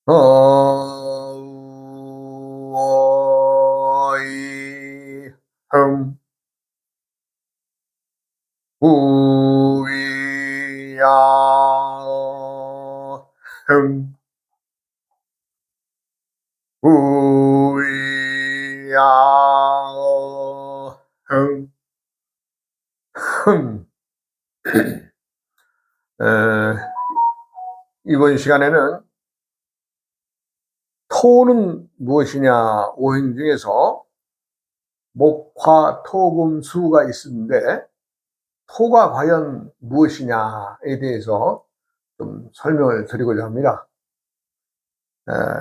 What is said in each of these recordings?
어이 흠 우위야 흠 우위야 흠 흠. 에, 이번 시간에는 토는 무엇이냐 오행 중에서 목화 토금 수가 있는데 토가 과연 무엇이냐에 대해서 좀 설명을 드리고자 합니다.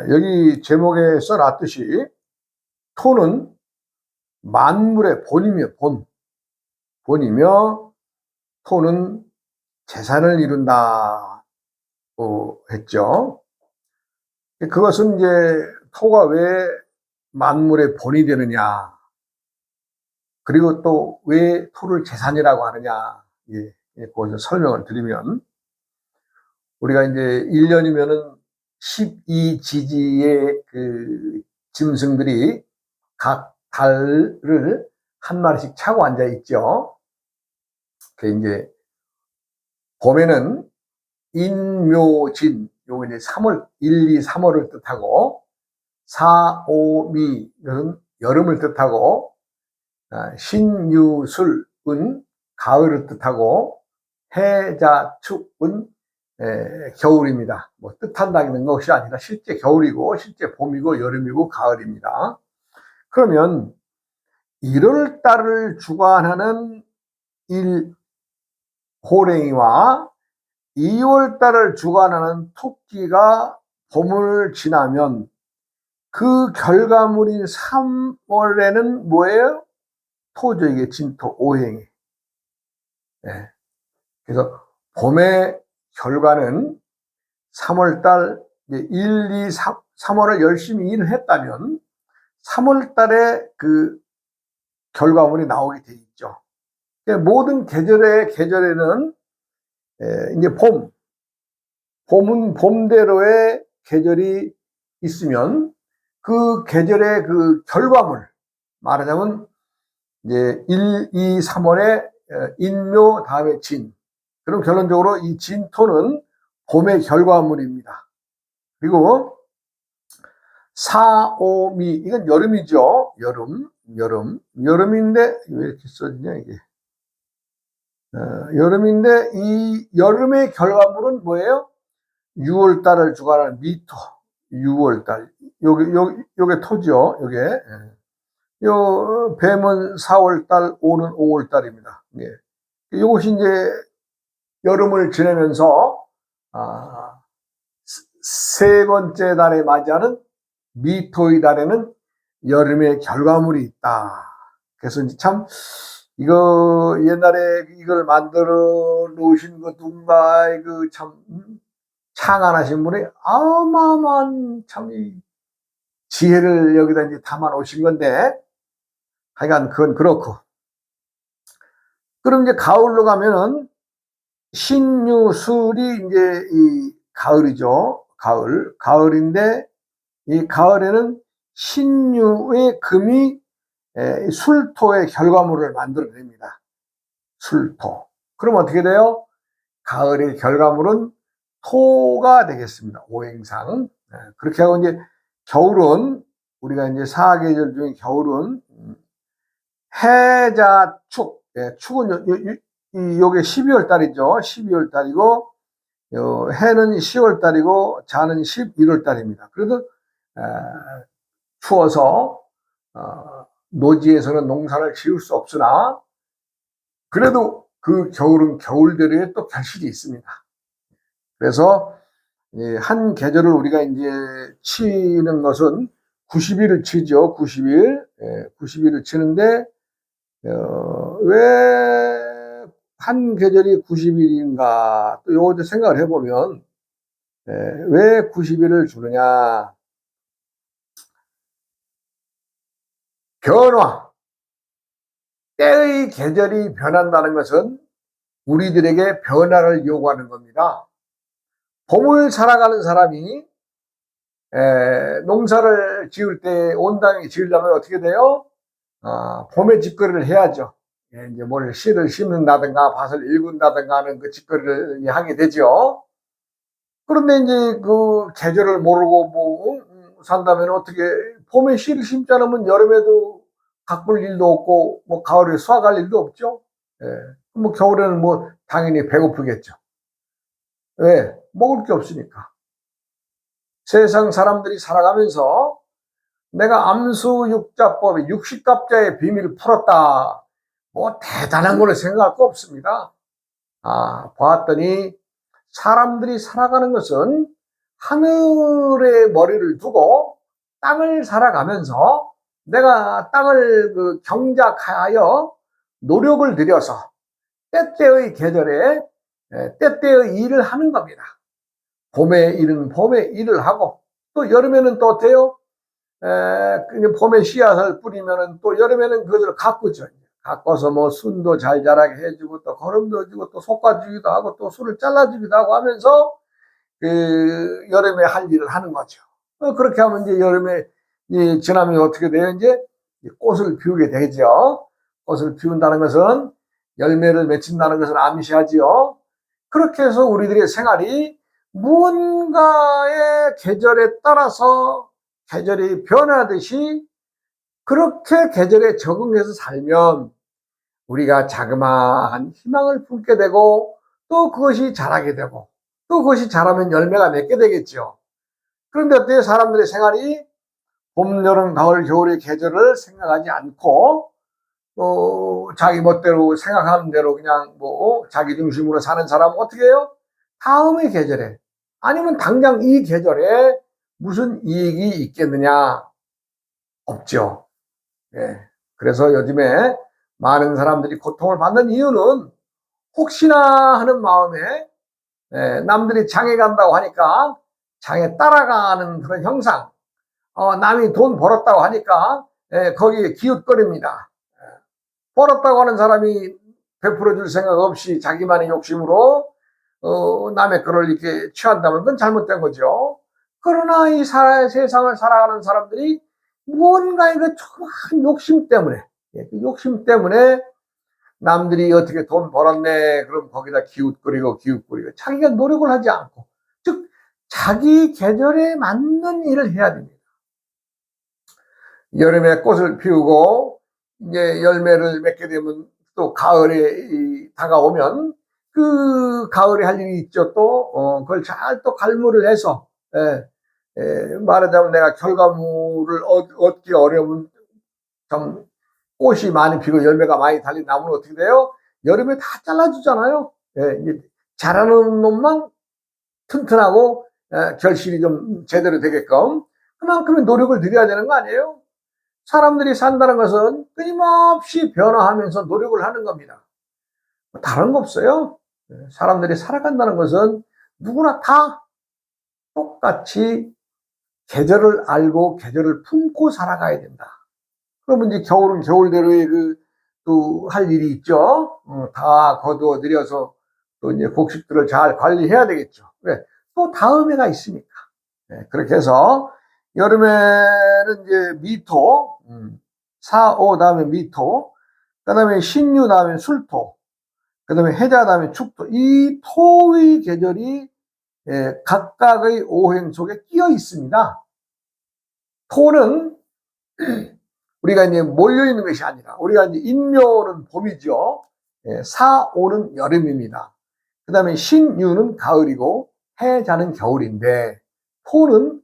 여기 제목에 써놨듯이 토는 만물의 본이며 토는 재산을 이룬다고 했죠. 그것은 이제 토가 왜 만물의 본이 되느냐, 그리고 또 왜 토를 재산이라고 하느냐, 그것을 설명을 드리면, 우리가 이제 1년이면은 12지지의 그 짐승들이 각 달을 한 마리씩 차고 앉아 있죠. 그 이제 봄에는 인묘진, 요거 이제 3월, 1, 2, 3월을 뜻하고, 4, 5, 미, 이것은 여름을 뜻하고, 신유술은 가을을 뜻하고, 해자축은 겨울입니다. 뭐 뜻한다는 것이 아니라 실제 겨울이고, 실제 봄이고, 여름이고, 가을입니다. 그러면 1월 달을 주관하는 호랭이와 2월 달을 주관하는 토끼가 봄을 지나면 그 결과물인 3월에는 뭐예요? 토죠. 이게 진토 오행이. 네. 그래서 봄의 결과는 3월달 1, 2, 3월을 열심히 일을 했다면 3월달에 그 결과물이 나오게 돼 있죠. 모든 계절에는 이제 봄은 봄대로의 계절이 있으면 그 계절의 그 결과물, 말하자면 이제 1, 2, 3월에 인묘 다음에 진. 그럼 결론적으로 이 진토는 봄의 결과물입니다. 그리고 4, 5, 미, 이건 여름이죠. 여름인데 왜 이렇게 써지냐 이게. 여름인데 이 여름의 결과물은 뭐예요? 6월 달을 주관하는 미토. 6월 달. 요게 토죠. 요게. 요 뱀은 4월 달, 오는 5월 달입니다. 예. 요것이 이제 여름을 지내면서 세 번째 달에 맞이하는 미토의 달에는 여름의 결과물이 있다. 그래서 이제 참 이거 옛날에 이걸 만들어 놓으신 거 누군가 그 참 창안하신 분이 어마어마한 참 지혜를 여기다 이제 담아 놓으신 건데, 하여간 그건 그렇고. 그럼 이제 가을로 가면은 신유술이 이제 이 가을이죠. 가을인데 이 가을에는 신유의 금이 술토의 결과물을 만들어냅니다. 술토. 그럼 어떻게 돼요? 가을의 결과물은 토가 되겠습니다. 오행상. 그렇게 하고 이제 겨울은 우리가 이제 사계절 중에 겨울은 해자축. 축은 요게 12월 달이죠. 12월 달이고 해는 10월 달이고 자는 11월 달입니다. 그래도 추워서 노지에서는 농사를 지을 수 없으나 그래도 그 겨울은 겨울대로의 또 결실이 있습니다. 그래서 한 계절을 우리가 이제 치는 것은 90일을 치죠. 90일. 90일을 치는데 왜 한 계절이 90일인가 또 요것도 생각을 해보면 왜 90일을 주느냐. 변화, 때의 계절이 변한다는 것은 우리들에게 변화를 요구하는 겁니다. 봄을 살아가는 사람이 농사를 지을 때 온당에 지으려면 어떻게 돼요? 봄에 집거리를 해야죠. 이제 뭘 씨를 심는다든가 밭을 일군다든가 하는 그 집거리를 하게 되죠. 그런데 이제 그 계절을 모르고 뭐 산다면 어떻게 봄에 씨를 심지 않으면 여름에도 가꿀 일도 없고 뭐 가을에 수확할 일도 없죠. 예. 뭐 겨울에는 뭐 당연히 배고프겠죠. 왜? 먹을 게 없으니까. 세상 사람들이 살아가면서 내가 암수육자법의 육식갑자의 비밀을 풀었다. 뭐 대단한 걸로 생각할 거 없습니다. 보았더니 사람들이 살아가는 것은 하늘에 머리를 두고 땅을 살아가면서 내가 땅을 경작하여 노력을 들여서 때때의 계절에 때때의 일을 하는 겁니다. 봄에 일은 봄에 일을 하고 또 여름에는 또 어때요? 봄에 씨앗을 뿌리면은 또 여름에는 그것을 가꾸죠. 가꿔서 뭐 순도 잘 자라게 해주고 또 거름도 주고 또 솎아주기도 하고 또 술을 잘라주기도 하고 하면서 그 여름에 할 일을 하는 거죠. 그렇게 하면 이제 여름에 지나면 어떻게 돼요? 이제 꽃을 피우게 되죠. 꽃을 피운다는 것은 열매를 맺힌다는 것을 암시하지요. 그렇게 해서 우리들의 생활이 무언가의 계절에 따라서 계절이 변하듯이 그렇게 계절에 적응해서 살면 우리가 자그마한 희망을 품게 되고 또 그것이 자라게 되고 또 그것이 자라면 열매가 맺게 되겠죠. 그런데 어때요? 사람들의 생활이 봄, 여름, 가을, 겨울의 계절을 생각하지 않고 자기 멋대로 생각하는 대로 그냥 뭐 자기 중심으로 사는 사람은 어떻게 해요? 다음의 계절에 아니면 당장 이 계절에 무슨 이익이 있겠느냐? 없죠. 예. 그래서 요즘에 많은 사람들이 고통을 받는 이유는 혹시나 하는 마음에 남들이 장에 간다고 하니까 장에 따라가는 그런 형상, 남이 돈 벌었다고 하니까 거기에 기웃거립니다. 벌었다고 하는 사람이 베풀어 줄 생각 없이 자기만의 욕심으로 남의 거를 이렇게 취한다면 그건 잘못된 거죠. 그러나 이 세상을 살아가는 사람들이 무언가의 그 조그마한 욕심 때문에, 그 욕심 때문에 남들이 어떻게 돈 벌었네, 그럼 거기다 기웃거리고 자기가 노력을 하지 않고, 즉 자기 계절에 맞는 일을 해야 됩니다. 여름에 꽃을 피우고 이제 열매를 맺게 되면 또 가을에 다가오면 그 가을에 할 일이 있죠. 또 그걸 잘 또 갈무를 해서 말하자면 내가 결과물을 얻기 어려운 좀 꽃이 많이 피고 열매가 많이 달린 나무는 어떻게 돼요? 여름에 다 잘라주잖아요. 이제 자라는 놈만 튼튼하고 결실이 좀 제대로 되게끔 그만큼의 노력을 들여야 되는 거 아니에요? 사람들이 산다는 것은 끊임없이 변화하면서 노력을 하는 겁니다. 다른 거 없어요. 사람들이 살아간다는 것은 누구나 다 똑같이 계절을 알고 계절을 품고 살아가야 된다. 그러면 이제 겨울은 겨울대로의 또 할 일이 있죠. 다 거두어 들여서 또 이제 곡식들을 잘 관리해야 되겠죠. 왜? 또 다음 해가 있으니까. 그렇게 해서 여름에는 이제 미토, 사오 다음에 미토, 그 다음에 신유 다음에 술토, 그 다음에 해자 다음에 축토. 이 토의 계절이 각각의 오행 속에 끼어 있습니다. 토는 우리가 이제 몰려 있는 것이 아니라 우리가 이제 인묘는 봄이죠. 사오는 여름입니다. 그 다음에 신유는 가을이고 해자는 겨울인데 토는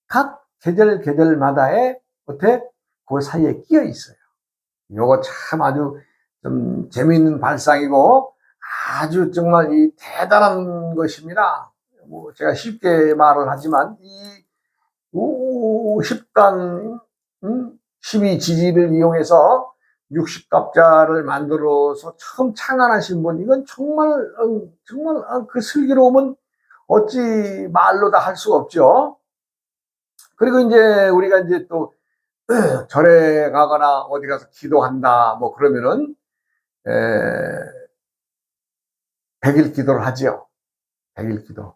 각 계절마다의 어때? 그 사이에 끼어 있어요. 요거 참 아주 좀 재미있는 발상이고 아주 정말 이 대단한 것입니다. 뭐 제가 쉽게 말을 하지만 이 10간 12지지를 이용해서 60갑자를 만들어서 처음 창안하신 분 이건 정말 그 슬기로움은 어찌 말로 다 할 수가 없죠. 그리고 이제 우리가 이제 또 절에 가거나 어디 가서 기도한다 뭐 그러면은 100일 기도를 하지요. 100일 기도.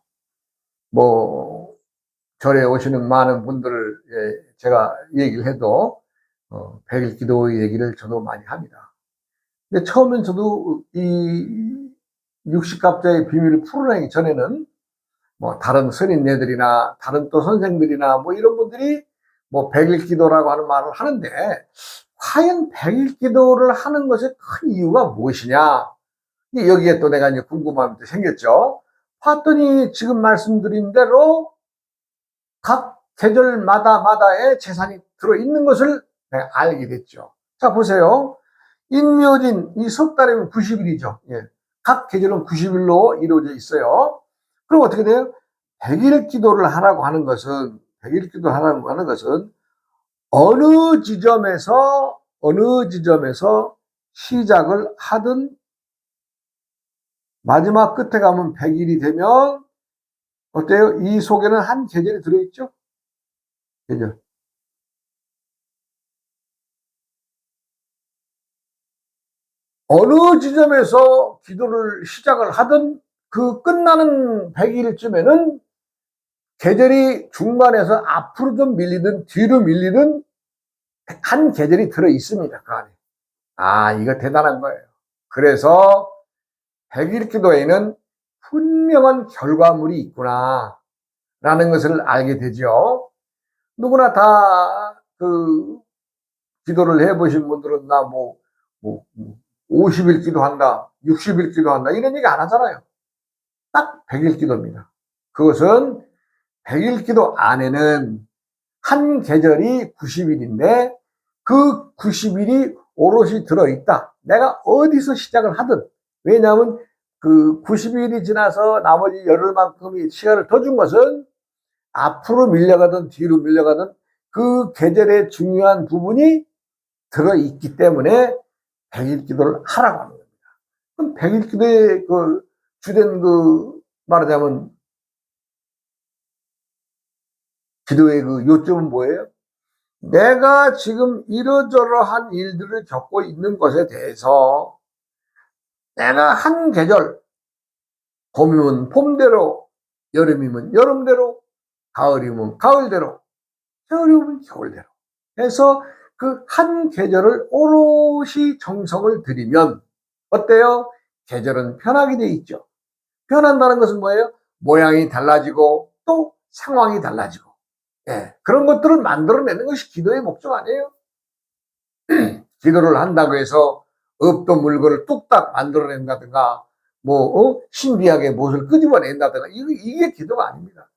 뭐 절에 오시는 많은 분들을 제가 얘기를 해도 100일 기도 얘기를 저도 많이 합니다. 근데 처음엔 저도 이 60갑자의 비밀을 풀어내기 전에는 뭐 다른 선인네들이나 다른 또 선생들이나 뭐 이런 분들이 뭐 100일 기도라고 하는 말을 하는데, 과연 100일 기도를 하는 것의 큰 이유가 무엇이냐? 여기에 또 내가 이제 궁금함이 생겼죠. 봤더니 지금 말씀드린 대로 각 계절마다의 재산이 들어있는 것을 내가 알게 됐죠. 자, 보세요. 인묘진, 이 석 달이면 90일이죠. 예. 각 계절은 90일로 이루어져 있어요. 그럼 어떻게 돼요? 100일 기도를 하라고 하는 것은, 100일 기도를 하라고 하는 것은, 어느 지점에서 시작을 하든, 마지막 끝에 가면 100일이 되면, 어때요? 이 속에는 한 계절이 들어있죠? 계절. 어느 지점에서 기도를 시작을 하든 그 끝나는 100일쯤에는 계절이 중간에서 앞으로 좀 밀리든 뒤로 밀리든 한 계절이 들어 있습니다. 그 안에. 아, 이거 대단한 거예요. 그래서 100일 기도에는 분명한 결과물이 있구나 라는 것을 알게 되죠. 누구나 다 그 기도를 해보신 분들은 뭐 50일 기도한다, 60일 기도한다 이런 얘기 안 하잖아요. 딱 100일 기도입니다. 그것은 100일 기도 안에는 한 계절이 90일인데 그 90일이 오롯이 들어있다. 내가 어디서 시작을 하든. 왜냐하면 그 90일이 지나서 나머지 열흘만큼의 시간을 더 준 것은 앞으로 밀려가든 뒤로 밀려가든 그 계절의 중요한 부분이 들어있기 때문에 100일 기도를 하라고 하는 겁니다. 그럼 100일 기도의 그 주된 말하자면 기도의 그 요점은 뭐예요? 내가 지금 이러저러한 일들을 겪고 있는 것에 대해서 내가 한 계절, 봄이면 봄대로, 여름이면 여름대로, 가을이면 가을대로, 겨울이면 겨울대로 해서 그 한 계절을 오롯이 정성을 들이면 어때요? 계절은 변하게 돼 있죠. 변한다는 것은 뭐예요? 모양이 달라지고 또 상황이 달라지고, 예, 그런 것들을 만들어내는 것이 기도의 목적 아니에요? 기도를 한다고 해서 없던 물건을 뚝딱 만들어낸다든가, 신비하게 무엇을 끄집어낸다든가, 이게 기도가 아닙니다.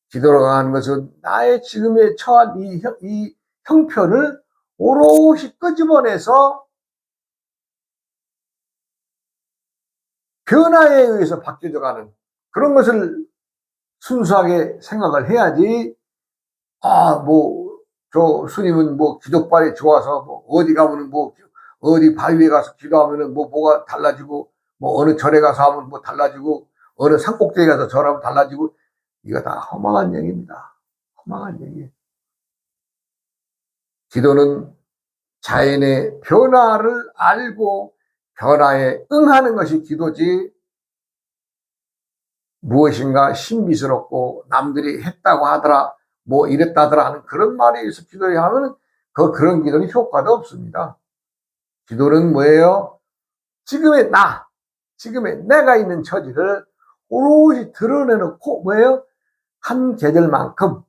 기도라고 하는 것은 나의 지금의 처한 이 형편을 오롯이 끄집어내서 변화에 의해서 바뀌어져 가는 그런 것을 순수하게 생각을 해야지, 저 스님은 기도발이 좋아서 어디 가면은 어디 바위에 가서 기도하면은 뭐가 달라지고, 어느 절에 가서 하면 달라지고, 어느 산꼭대기에 가서 절하면 달라지고, 이거 다 허망한 얘기입니다. 허망한 얘기. 기도는 자연의 변화를 알고 변화에 응하는 것이 기도지, 무엇인가 신비스럽고 남들이 했다고 하더라, 이랬다더라 하는 그런 말에 의해서 기도를 하면 그런 기도는 효과도 없습니다. 기도는 뭐예요? 지금의 내가 있는 처지를 오롯이 드러내놓고 뭐예요? 한 계절만큼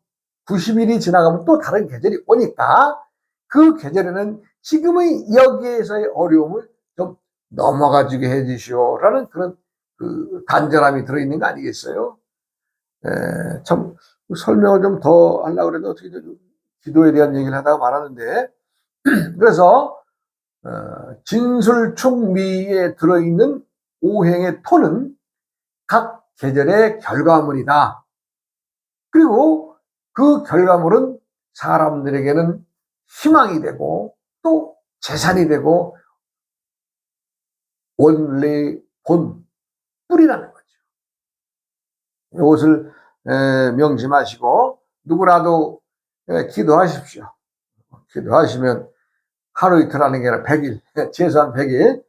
90일이 지나가면 또 다른 계절이 오니까 그 계절에는 지금의 여기에서의 어려움을 좀 넘어가지게 해주시오라는 그런 그 간절함이 들어있는 거 아니겠어요? 참 설명을 좀 더 하려고 그랬는데 어떻게 기도에 대한 얘기를 하다가 말았는데, 그래서 진술충미에 들어있는 오행의 토는 각 계절의 결과물이다. 그리고 그 결과물은 사람들에게는 희망이 되고 또 재산이 되고 원래 본 뿌리라는 거죠. 이것을 명심하시고 누구라도 기도하십시오. 기도하시면 하루 이틀 하는 게 아니라 100일, 최소한 100일,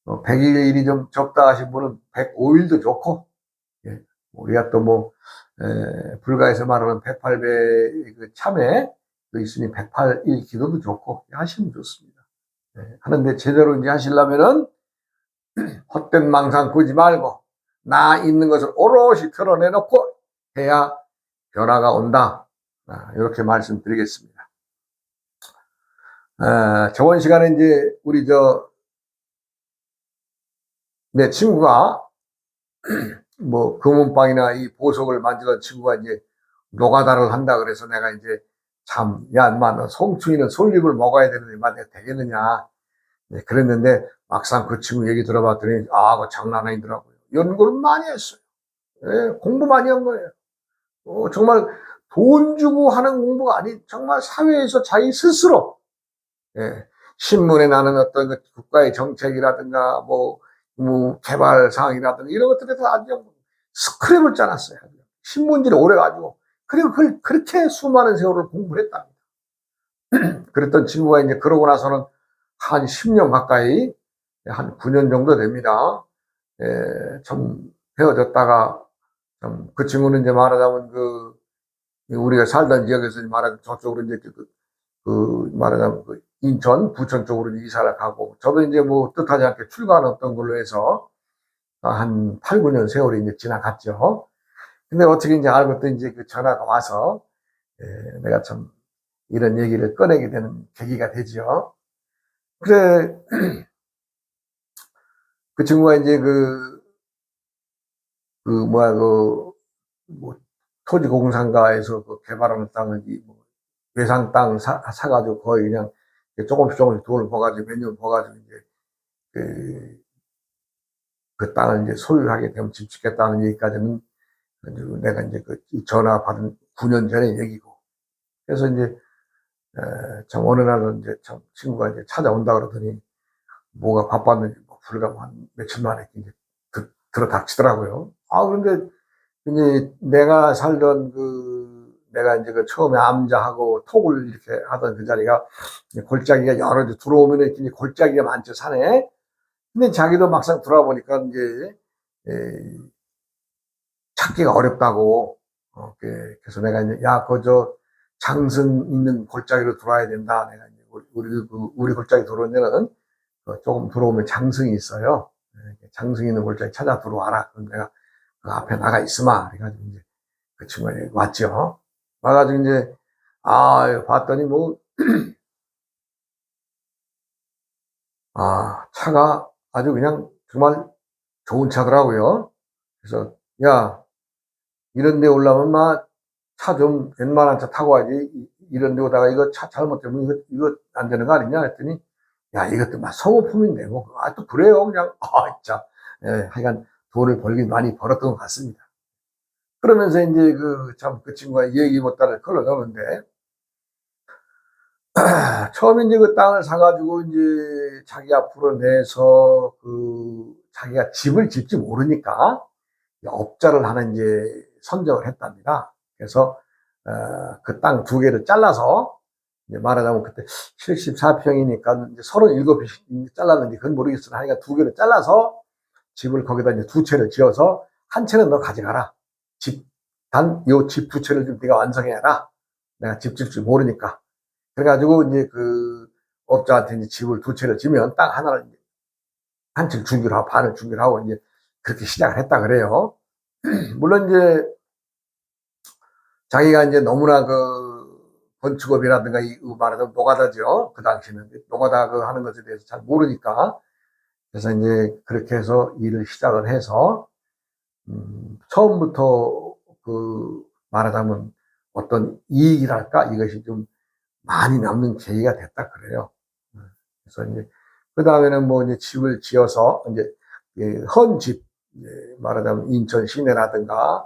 100일이 좀 적다 하신 분은 105일도 좋고, 우리가 또 뭐, 불가에서 말하는 108배 그 참회 또 있으니 108일 기도도 좋고 하시면 좋습니다. 하는데 제대로 이제 하시려면은 헛된 망상 꾸지 말고 나 있는 것을 오롯이 드러내놓고 해야 변화가 온다. 이렇게 말씀드리겠습니다. 저번 시간에 이제 우리 내 친구가 뭐 금은방이나 이 보석을 만지던 친구가 이제 노가다를 한다 그래서 내가 이제 참, 야, 인마, 너 송충이는 솔잎을 먹어야 되는데, 인마, 내가 되겠느냐. 네, 그랬는데, 막상 그 친구 얘기 들어봤더니, 아, 그 장난 아니더라고요. 연구를 많이 했어요. 예, 공부 많이 한 거예요. 정말 돈 주고 하는 공부가 아닌, 정말 사회에서 자기 스스로, 예, 신문에 나는 어떤 그 국가의 정책이라든가, 뭐 개발 사항이라든가, 이런 것들에서 아주 스크랩을 짜놨어요. 신문지를 오래 가지고. 그리고 그걸 그렇게 수많은 세월을 공부를 했답니다. 그랬던 친구가 이제 그러고 나서는 한 10년 가까이, 한 9년 정도 됩니다. 좀 헤어졌다가, 그 친구는 이제 말하자면 우리가 살던 지역에서 말하자면 저쪽으로 이제 말하자면 인천, 부천 쪽으로 이사를 가고, 저도 이제 뭐 뜻하지 않게 출가했던 걸로 해서 한 8, 9년 세월이 이제 지나갔죠. 근데 어떻게 이제 알고 또 이제 그 전화가 와서, 내가 참 이런 얘기를 꺼내게 되는 계기가 되죠. 그래, 그 친구가 이제 뭐, 토지공사인가에서 개발하는 땅을, 외상 땅 사가지고 거의 그냥 조금씩 돈을 버가지고 몇 년 버가지고 이제 그 땅을 이제 소유하게 되면 집 짓겠다는 얘기까지는 내가 이제 전화 받은 9년 전의 얘기고. 그래서 이제, 참 어느 날은 이제 참 친구가 이제 찾아온다 그러더니 뭐가 바빴는지 불과 한 며칠 만에 이제 들어닥치더라고요. 그런데 이제 내가 살던 내가 이제 처음에 암자하고 톡을 이렇게 하던 그 자리가 골짜기가 여러 개 들어오면 이렇게 골짜기가 많죠, 산에. 근데 자기도 막상 들어보니까 이제, 찾기가 어렵다고. 그래서 내가 이제, 야, 장승 있는 골짜기로 들어와야 된다. 내가 이제 우리 골짜기 들어오는 데는 조금 들어오면 장승이 있어요. 장승 있는 골짜기 찾아 들어와라. 그럼 내가 그 앞에 나가 있으마. 그래가지고 이제 그 친구가 왔죠. 와가지고 이제, 봤더니 차가 아주 그냥 정말 좋은 차더라고요. 그래서, 야, 이런 데 올라오면 차 좀 웬만한 차 타고 와야지. 이런 데 오다가 이거 차 잘못되면 이거 안 되는 거 아니냐 했더니, 야, 이것도 소모품인데, 또 그래요. 그냥, 진짜. 하여간 돈을 벌긴 많이 벌었던 것 같습니다. 그러면서 이제 그 친구가 얘기 못다를 걸어가는데, 처음에 이제 그 땅을 사가지고 이제 자기 앞으로 내서 자기가 집을 짓지 모르니까 업자를 하나 이제 선정을 했답니다. 그래서, 그 땅 두 개를 잘라서, 이제 말하자면 그때 74평이니까 이제 37평 잘랐는지 그건 모르겠으나 하여간 두 개를 잘라서 집을 거기다 이제 두 채를 지어서 한 채는 너 가져가라. 요 집 두 채를 좀 네가 완성해라. 내가 집 질 줄 모르니까. 그래가지고 이제 업자한테 이제 집을 두 채를 지면 땅 하나를 한 채를 주기로 하고 반을 주기로 하고 이제 그렇게 시작을 했다 그래요. 물론 이제 자기가 이제 너무나 건축업이라든가 말하자면 노가다죠. 그 당시는 노가다 하는 것에 대해서 잘 모르니까. 그래서 이제 그렇게 해서 일을 시작을 해서, 처음부터 말하자면 어떤 이익이랄까? 이것이 좀 많이 남는 계기가 됐다 그래요. 그래서 이제 그 다음에는 이제 집을 지어서 이제 헌집, 말하자면 인천 시내라든가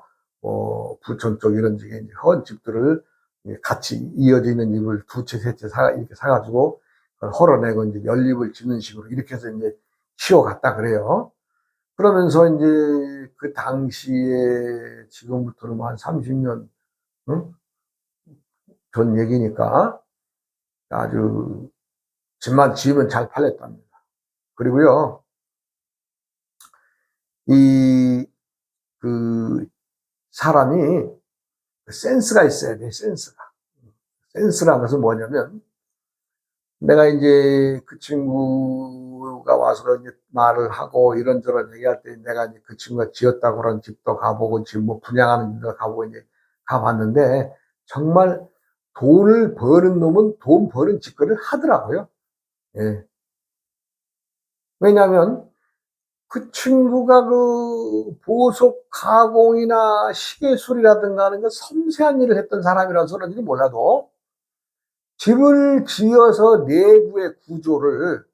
부천 쪽 이런 지역에 이제 헌집들을 같이 이어져 있는 집을 두 채, 세 채 이렇게 사가지고 헐어내고 이제 연립을 짓는 식으로 이렇게 해서 이제 키워갔다 그래요. 그러면서 이제 그 당시에 지금부터는 한 30년 전 얘기니까 아주 집만 지으면 잘 팔렸답니다. 그리고요, 사람이 센스가 있어야 돼, 센스가. 센스라는 것은 뭐냐면, 내가 이제 그 친구가 와서 이제 말을 하고 이런저런 얘기할 때 내가 이제 그 친구가 지었다고 그런 집도 가보고 지금 뭐 분양하는 집도 가보고 이제 가봤는데 정말 돈을 버는 놈은 돈 버는 짓거리를 하더라고요. 예. 왜냐하면 그 친구가 그 보석 가공이나 시계술이라든가 하는 그 섬세한 일을 했던 사람이라서 그런지 몰라도 집을 지어서 내부의 구조를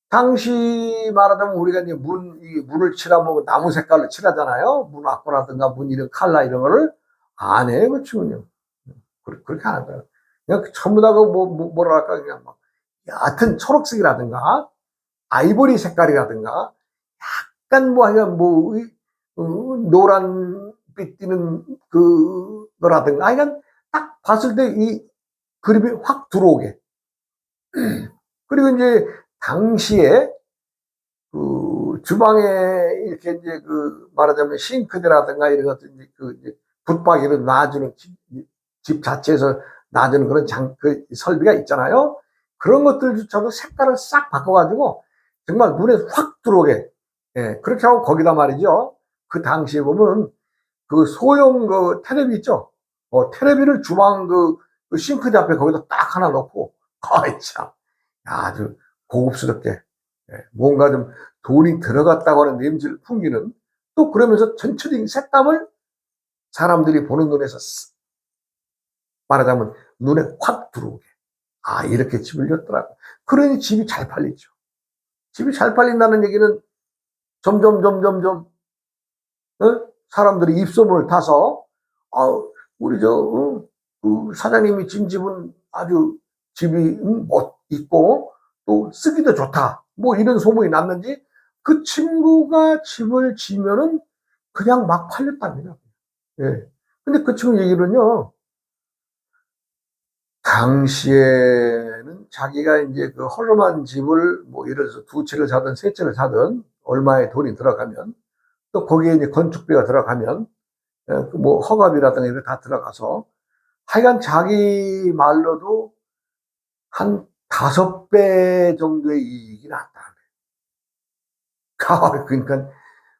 당시 말하자면 우리가 이제 문을 칠하면 나무 색깔로 칠하잖아요. 문 와꾸라든가 문 이런 칼라 이런 거를 안 해요, 그 친구는. 그렇게 안 하더라고요. 그냥 전부 다 그 뭐랄까, 그냥 막 얕은 초록색이라든가 아이보리 색깔이라든가 약간 뭐 하여간 노란빛 띠는 그거라든가 하여간 딱 봤을 때 이 그림이 확 들어오게. 그리고 이제 당시에 그 주방에 이렇게 이제 그 말하자면 싱크대라든가 이런 것들 이제 붙박이를 놔주는 집 자체에서 놔주는 그런 그 설비가 있잖아요. 그런 것들조차도 색깔을 싹 바꿔가지고 정말 눈에 확 들어오게. 예, 그렇게 하고 거기다 말이죠. 그 당시에 보면 그 소형 그 테레비 있죠. 테레비를 주방 그 싱크대 앞에 거기다 딱 하나 놓고, 아이 참, 아주 고급스럽게, 예, 뭔가 좀 돈이 들어갔다고 하는 냄새를 풍기는, 또 그러면서 전체적인 색감을 사람들이 보는 눈에서 말하자면 눈에 확 들어오게. 아, 이렇게 집을 졌더라고. 그러니 집이 잘 팔리죠. 집이 잘 팔린다는 얘기는 점점, 사람들이 입소문을 타서, 우리 그 사장님이 진 집은 아주 집이 못 있고 또 쓰기도 좋다. 뭐 이런 소문이 났는지 그 친구가 집을 지면은 그냥 막 팔렸답니다. 예. 근데 그 친구 얘기는요, 당시에는 자기가 이제 그 허름한 집을 뭐 예를 들어서 두 채를 사든 세 채를 사든 얼마의 돈이 들어가면 또 거기에 이제 건축비가 들어가면 뭐 허가비라든가 이런 거 다 들어가서 하여간 자기 말로도 한 5배 정도의 이익이 났다. 그러니까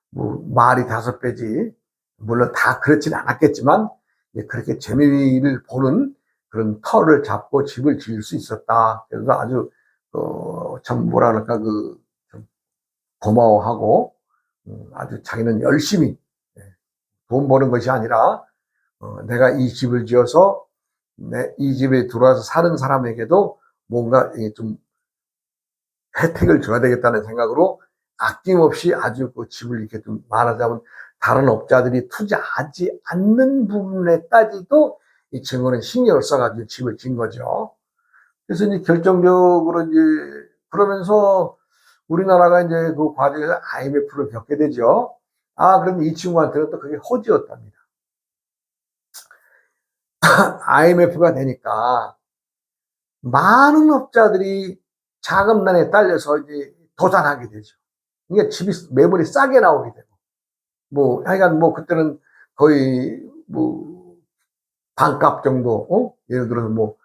뭐 말이 5배지. 물론 다 그렇지는 않았겠지만 그렇게 재미를 보는 그런 터를 잡고 집을 지을 수 있었다. 그래서 아주 참 뭐라 그럴까 좀 고마워하고 아주 자기는 열심히 돈 버는 것이 아니라 내가 이 집을 지어서 이 집에 들어와서 사는 사람에게도 뭔가 좀 혜택을 줘야 되겠다는 생각으로 아낌없이 아주 그 집을 이렇게 좀 말하자면 다른 업자들이 투자하지 않는 부분에까지도 이 친구는 신경을 써가지고 집을 진 거죠. 그래서 이제 결정적으로 이제 그러면서 우리나라가 이제 그 과정에서 IMF를 겪게 되죠. 그런데 이 친구한테는 또 그게 호지였답니다. IMF가 되니까 많은 업자들이 자금난에 딸려서 이제 도산하게 되죠. 이게 집이 매물이 싸게 나오게 되고, 뭐, 하여간 뭐, 그때는 거의 뭐, 반값 정도, 예를 들어서 뭐,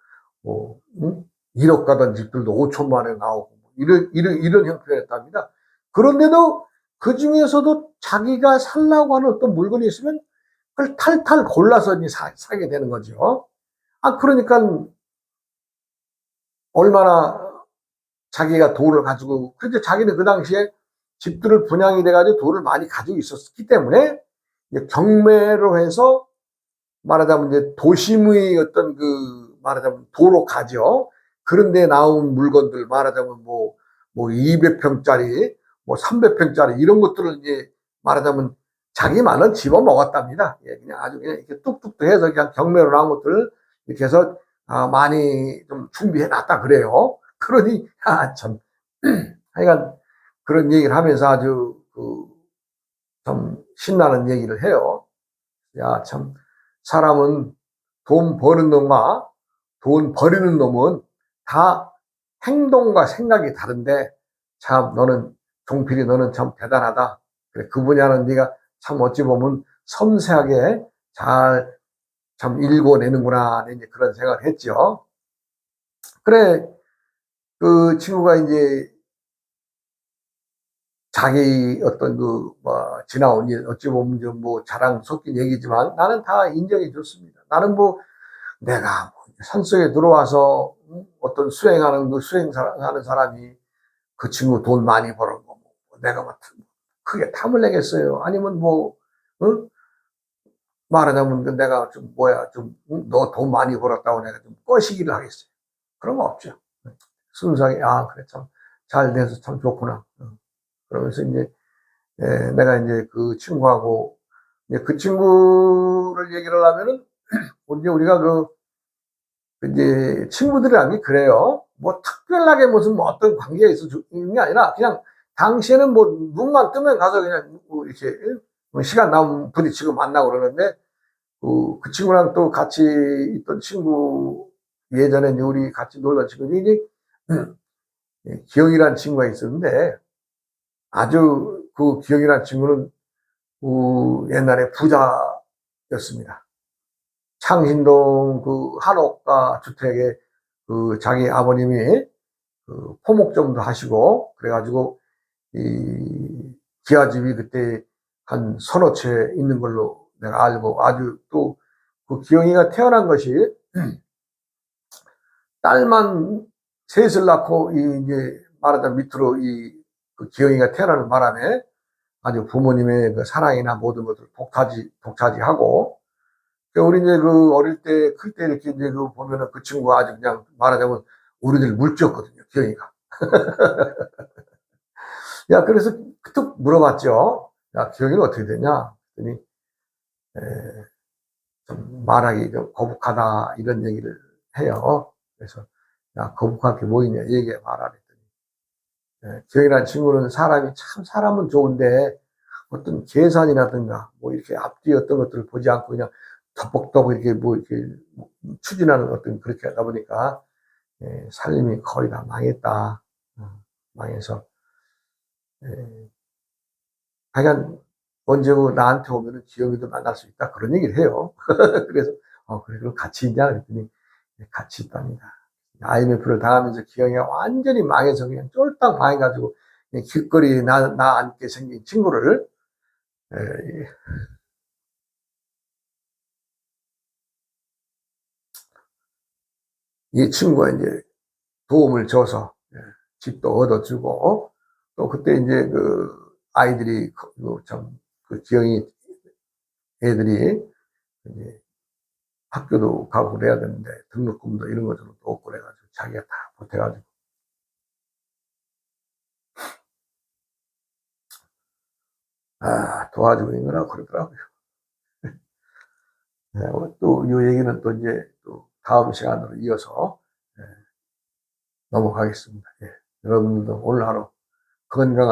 1억 가던 집들도 5천만 원에 나오고, 이런 형편이었답니다. 그런데도 그 중에서도 자기가 살라고 하는 어떤 물건이 있으면 그걸 탈탈 골라서 이제 사게 되는 거죠. 그러니까 얼마나 자기가 돈을 가지고, 그런데 자기는 그 당시에 집들을 분양이 돼가지고 돈을 많이 가지고 있었기 때문에 경매로 해서 말하자면 이제 도심의 어떤 말하자면 도로가죠. 그런데 나온 물건들 말하자면 뭐 200평짜리, 뭐 300평짜리 이런 것들을 이제 말하자면 자기 말은 집어 먹었답니다. 예, 그냥 아주 그냥 이렇게 뚝뚝 해서 그냥 경매로 나온 것들을 이렇게 해서 많이 좀 준비해 놨다 그래요. 그러니 참 하여간 그런 얘기를 하면서 아주 참 신나는 얘기를 해요. 야, 참 사람은 돈 버는 놈과 돈 버리는 놈은 다 행동과 생각이 다른데 참 너는 종필이 너는 참 대단하다. 그래, 그 분야는 네가 참 어찌 보면 섬세하게 잘 참 읽어내는구나, 이제 그런 생각을 했죠. 그래, 그 친구가 이제 자기 어떤 지나온 일, 어찌 보면 좀 자랑 섞인 얘기지만 나는 다 인정해 줬습니다. 나는 내가 산속에 들어와서 어떤 수행하는 사람이 그 친구 돈 많이 벌은 거, 내가 크게 탐을 내겠어요. 아니면 어? 말하자면 내가 너 돈 많이 벌었다고 내가 좀 꺼시기를 하겠어요. 그런 거 없죠. 순수하게, 그래, 참, 잘 돼서 참 좋구나. 그러면서 이제, 내가 이제 그 친구하고, 이제 그 친구를 얘기를 하면은, 이제 우리가 이제 친구들이란 게 그래요. 특별하게 무슨 어떤 관계가 있는 게 아니라, 그냥 당시에는 눈만 뜨면 가서 그냥 이렇게, 시간 나면 부딪히고 만나고 그러는데, 그 친구랑 또 같이 있던 친구, 예전에 우리 같이 놀던 친구들이, 기영이라는 친구가 있었는데, 아주 그 기영이라는 친구는 옛날에 부자였습니다. 창신동 그 한옥가 주택에 자기 아버님이 포목점도 하시고, 그래가지고 이 기아집이 그때 한 서너 채 있는 걸로 내가 알고, 아주 또 그 기영이가 태어난 것이 딸만 셋을 낳고 이제 말하자면 밑으로 그 기영이가 태어나는 바람에 아주 부모님의 그 사랑이나 모든 것들을 독차지하고, 우리 이제 어릴 때, 클 때 이렇게 이제 보면은 그 친구가 아주 그냥 말하자면 우리들 물지였거든요, 기영이가. 야, 그래서 툭 물어봤죠. 야, 기영이는 어떻게 되냐? 그랬더니, 좀 말하기 좀 거북하다, 이런 얘기를 해요. 그래서, 야, 거북할 게 뭐 있냐, 얘기해 봐라. 그랬더니, 기영이라는 친구는 사람은 좋은데, 어떤 계산이라든가, 이렇게 앞뒤 어떤 것들을 보지 않고 그냥 덮벅덮벅 이렇게 추진하는 그렇게 하다 보니까, 살림이 거의 다 망했다. 망해서, 하여간, 언제 나한테 오면은 기영이도 만날 수 있다. 그런 얘기를 해요. 그래서, 그래, 그럼 같이 있냐? 그랬더니, 같이 있답니다. IMF를 당하면서 기영이가 완전히 망해서 그냥 쫄딱 망해가지고, 길거리에 나 앉게 생긴 친구를, 이 친구가 이제 도움을 줘서 집도 얻어주고, 또 그때 이제 아이들이 기영이 애들이 이제 학교도 가고 그래야 되는데 등록금도 이런 것들도 없고 그래가지고 자기가 다 보태가지고 도와주고 있는 거라고 그러더라고요. 또 이 얘기는 또 이제 또 다음 시간으로 이어서 넘어가겠습니다. 여러분들도 오늘 하루 건강한